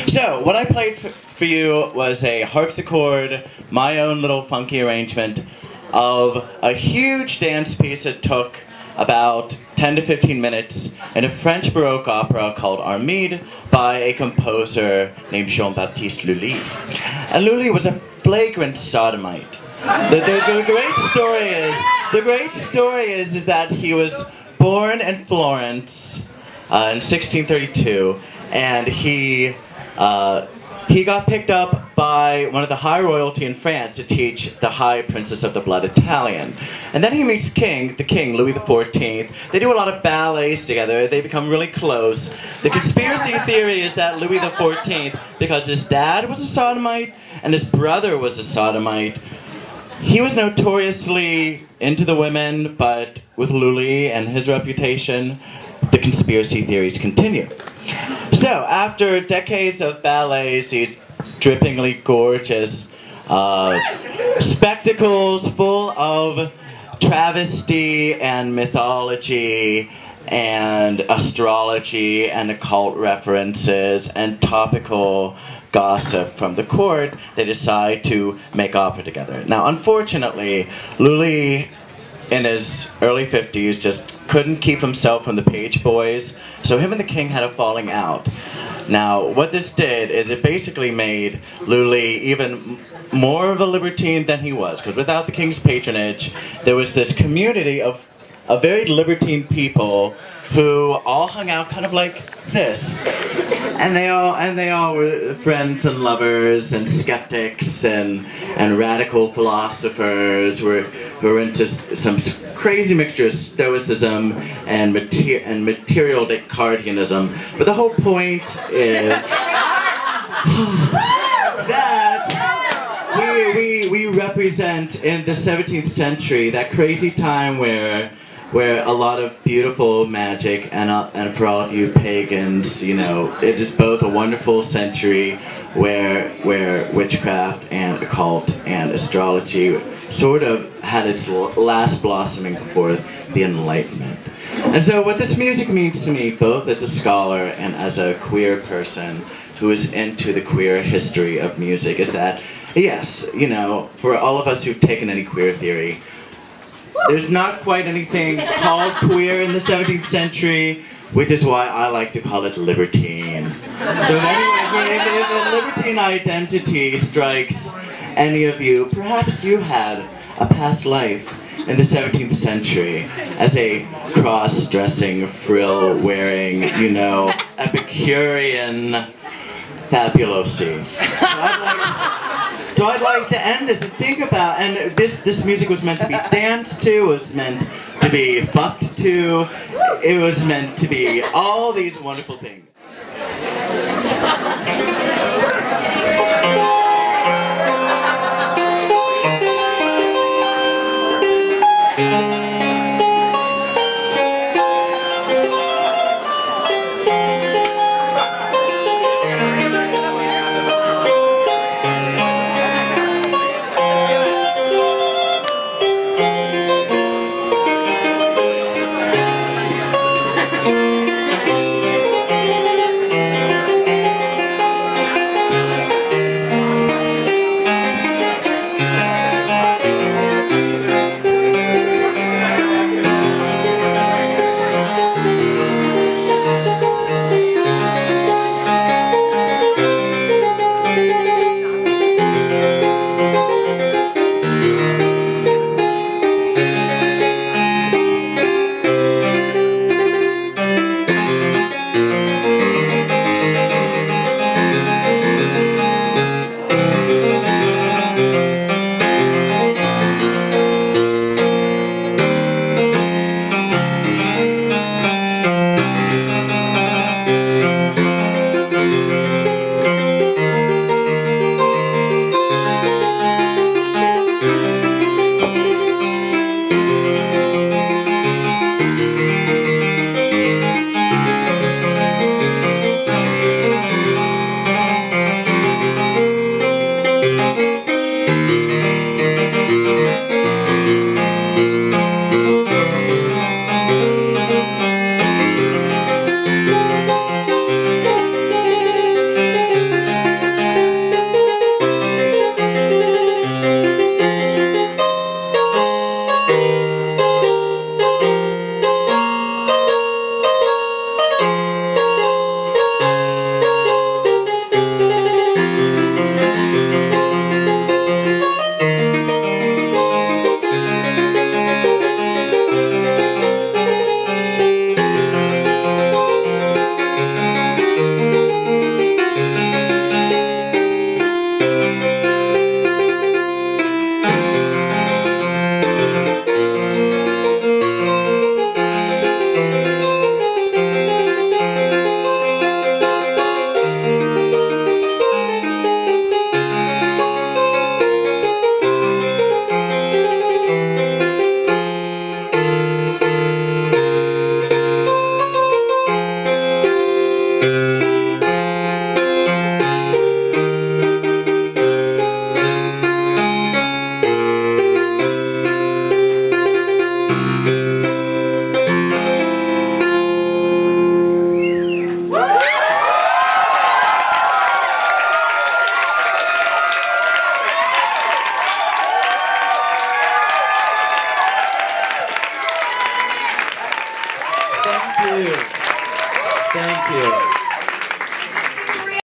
So, what I played for you was a harpsichord, my own little funky arrangement of a huge dance piece that took about 10 to 15 minutes in a French Baroque opera called Armide by a composer named Jean-Baptiste Lully. And Lully was a flagrant sodomite. The great story is that he was born in Florence in 1632, and he got picked up by one of the high royalty in France to teach the high princess of the blood Italian. And then he meets the king, Louis XIV. They do a lot of ballets together. They become really close. The conspiracy theory is that Louis XIV, because his dad was a sodomite and his brother was a sodomite, he was notoriously into the women, but with Lully and his reputation, the conspiracy theories continue. So, after decades of ballets, these drippingly gorgeous spectacles full of travesty and mythology and astrology and occult references and topical gossip from the court, they decide to make opera together. Now, unfortunately, Lully, in his early 50s, just couldn't keep himself from the page boys, so him and the king had a falling out. Now, what this did is it basically made Lully even more of a libertine than he was, because without the king's patronage, there was this community of very libertine people who all hung out kind of like this. And they all were friends and lovers and skeptics and radical philosophers who were into some crazy mixture of stoicism and material Descartianism. But the whole point is that we represent in the 17th century that crazy time where a lot of beautiful magic, and for all of you pagans, you know, it is both a wonderful century where witchcraft and occult and astrology sort of had its last blossoming before the Enlightenment. And so what this music means to me, both as a scholar and as a queer person who is into the queer history of music, is that, yes, you know, for all of us who've taken any queer theory, there's not quite anything called queer in the 17th century, which is why I like to call it libertine. So if a libertine identity strikes any of you, perhaps you had a past life in the 17th century as a cross-dressing, frill-wearing, you know, Epicurean fabulosi. So I'd like to end this and think about, and this music was meant to be danced to, was meant to be fucked to, it was meant to be all these wonderful things.